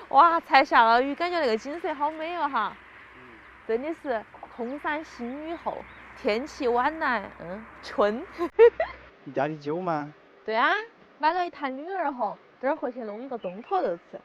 哇，才下了雨，感覺那個景色好美哦哈！真的是空山新雨後，天氣晚來，春。你家的酒嗎？对啊，買了一坛女兒紅，等會回去弄一個東坡肉吃。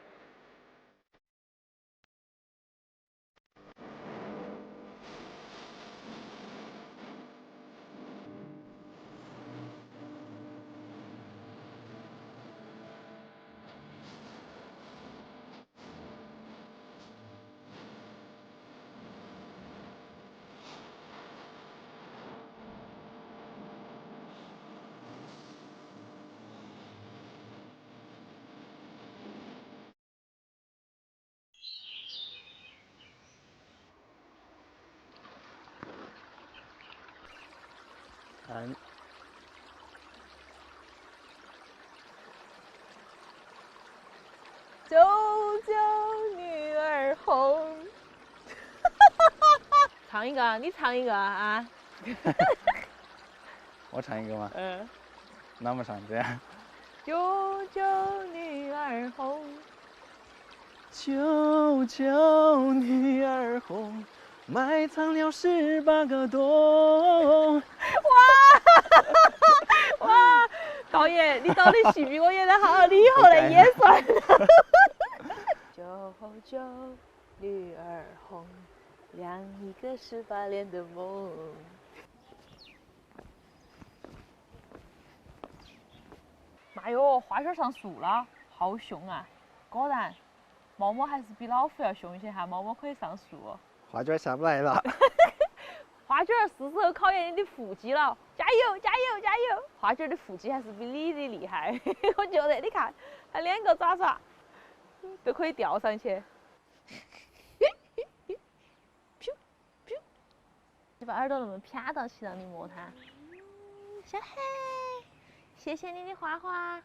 九九女兒紅。唱一個，你唱一個啊！我唱一個嗎？那麼唱這樣。九九女兒紅，九九女兒紅，埋藏了18個冬。哇，导演，你导的戲比我演的好，你以後來演算了。九九女兒紅，亮一個18年的夢。媽喲，花卷上樹了，好凶啊！果然，猫猫還是比老虎要凶一些哈，猫貓可以上樹。花卷下不來了。花卷是时候考驗你的腹肌了，加油加油加油！花卷的腹肌還是比你的厲害，我覺得你看，它2個爪爪都可以吊上去。你把耳朵那麼啪到起，讓你摸它。小黑，謝謝你的花花，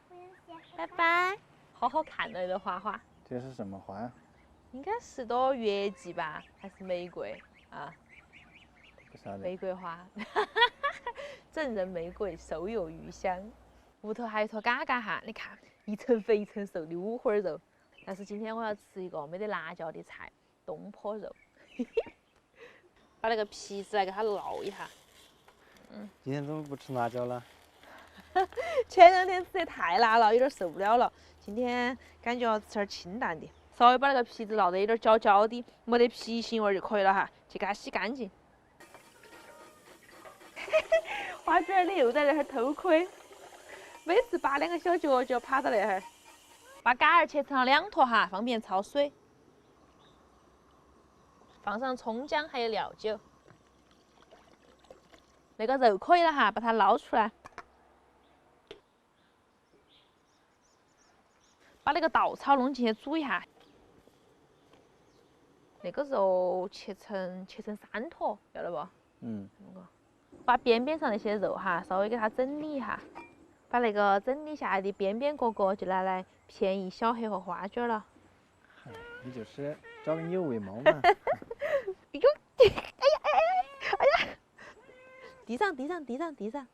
拜拜。好好看的那个花花。這是什麼花呀？應該是朵月季吧，還是玫瑰啊？玫瑰花，整人玫瑰，手有餘香。屋頭還有一坨嘎嘎哈，你看一層肥一層瘦的五花肉。但是今天我要吃一個沒得辣椒的菜，東坡肉。把那個皮子來給它烙一下。今天怎麼不吃辣椒了？前2天吃得太辣了，有點受不了了。今天感覺要吃點清淡的，稍微把那個皮子烙得有點焦焦的，沒得皮腥味就可以了哈。去給它洗乾淨。花卷你又在那兒偷窺，每次拔2個小腳就爬到那兒。把嘎兒切成了2坨哈，方便焯水。放上蔥薑還有料酒。那個肉可以了哈，把它撈出來。把那個稻草弄進去煮一下。那個肉切成3坨，要得不？把邊邊上那些肉哈，稍微給它整理一下，把那個整理下來的邊邊角角就拿來片一小黑和花卷了。你就是找個牛尾貓嘛。哎呀！地上，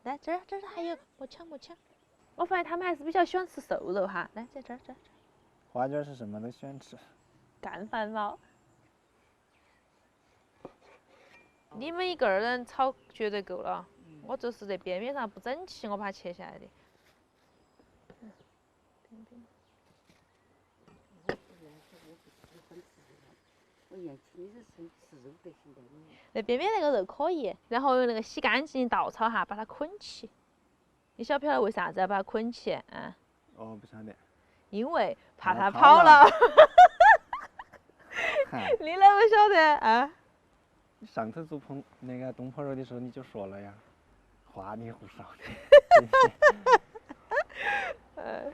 來這兒還有，莫搶。我發現他們還是比較喜歡吃瘦肉哈，來在這兒。花卷是什麼都喜歡吃。乾飯貓。你們一個人炒絕對夠了，我就是這邊邊上不整齊，我把它切下來的。那邊邊那個肉可以，然後用那個洗乾淨的稻草哈，把它捆起。你曉不曉得為啥子要把它捆起？哦，不曉得。因為怕它跑了。你啷不曉得啊？你上次做那個東坡肉的時候你就說了呀，花裡胡哨的。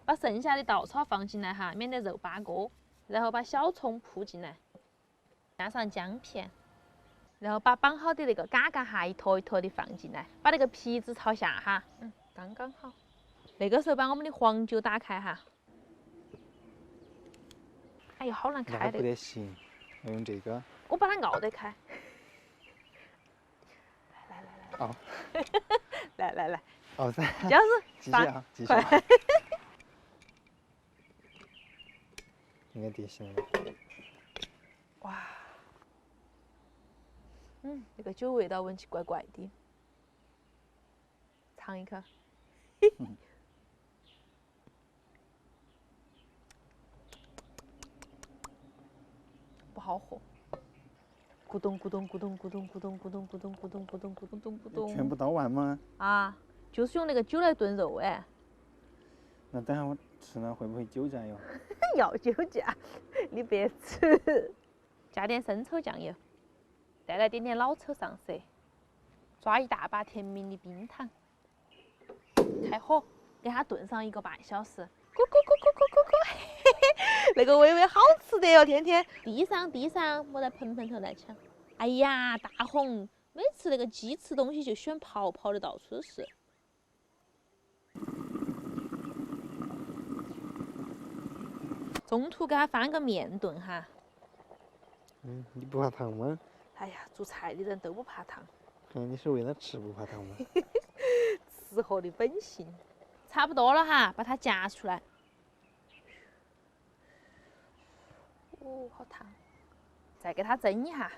把剩下的稻草放進來哈，免得肉扒鍋。然後把小蔥鋪進來，加上薑片，然後把綁好的那個嘎嘎哈一坨一坨的放進來，把那個皮子朝下哈，剛剛好。那個時候把我們的黃酒打開哈。哎呀，好難開的。不得行，要用這個。我把它拗得開。來。哦。來。哦，噻。就是。繼續啊，繼續。应该得行了。哇，那个酒味道闻起怪怪的。尝一口。不好喝。咕咚咕咚咕咚咕咚咕咚咕咚咕咚咕咚咕咚咕咚咕咚。全部倒完吗？啊，就是用那个酒来炖肉哎。那等下我吃了会不会酒驾哟？要酒驾，你别吃。加点生抽酱油，再来点点老抽上色，抓一大把甜蜜的冰糖，开火给它炖上1个半小时。咕咕咕咕咕咕咕，嘿嘿，那个微微好吃的哟，天天。地上，莫在盆头来抢。哎呀，大红，每次那个鸡吃东西就喜欢跑的到处都是。中途给它翻个面炖哈。你不怕烫吗？哎呀，做菜的人都不怕烫。你是为了吃不怕烫吗？吃货的本性。差不多了哈，把它夹出来。哦，好烫！再给它蒸一下，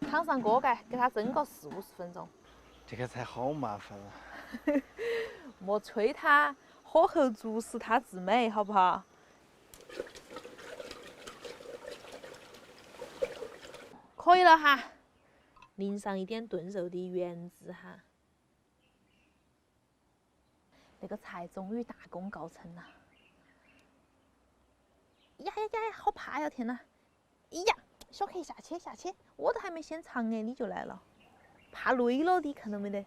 躺上锅盖，给它蒸个40-50分鐘。这个菜好麻煩啊！莫催它，火候足使它自美，好不好？可以了哈，淋上一点炖肉的原汁哈。那个菜终于大功告成了。呀，好怕呀！天哪！哎呀，小克下去，我都还没先尝哎，你就来了，怕累了的，看到没得？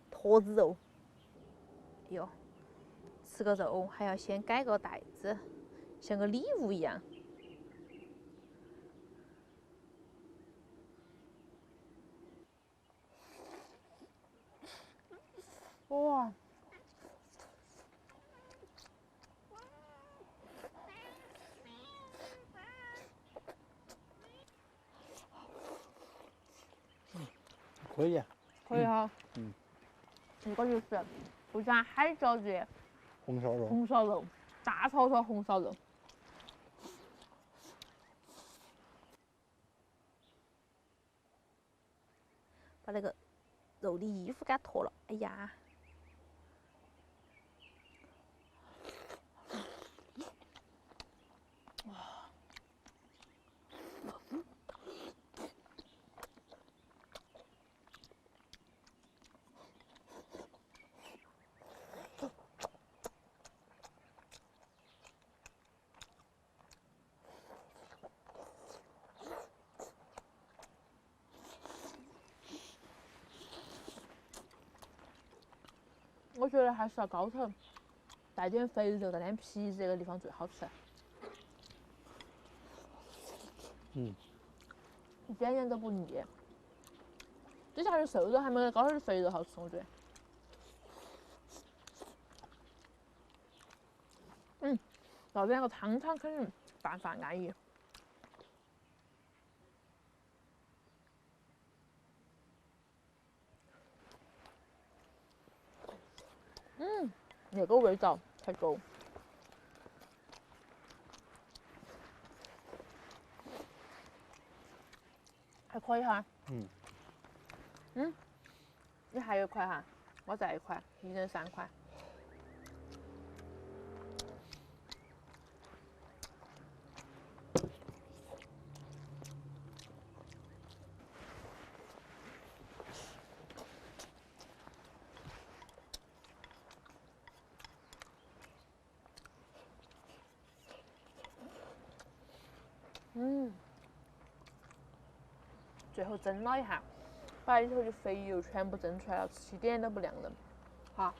坨子肉。哎呦，吃个肉还要先改个袋子，像个礼物一样。哇！可以啊。可以哈。这个就是不加海椒的红烧肉。红烧肉，大炒红烧肉。把那个肉的衣服给它脱了，哎呀！我觉得还是要高头带点肥肉，带点皮这个地方最好吃。一点点都不腻。底下的瘦肉还没有高头的肥肉好吃，我觉得。要点个汤肯定拌饭安逸。那个味道才够。还可以哈。你还有1塊哈，我再1塊，1人3塊。最后蒸了一下，把里头的肥油全部蒸出来了，吃一点都不凉人。好。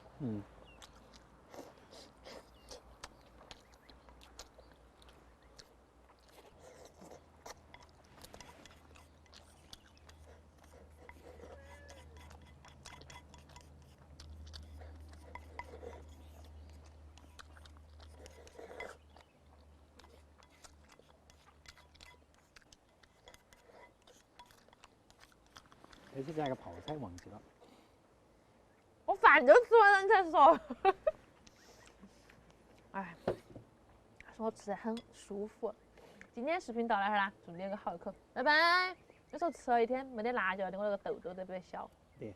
而且加个泡菜忘记了。我饭都吃完了你才说。哎，我吃的很舒服。今天视频到这儿啦，祝你有个好口，拜拜。有时候吃了一天没得辣椒的，我那个痘痘都比较小。对。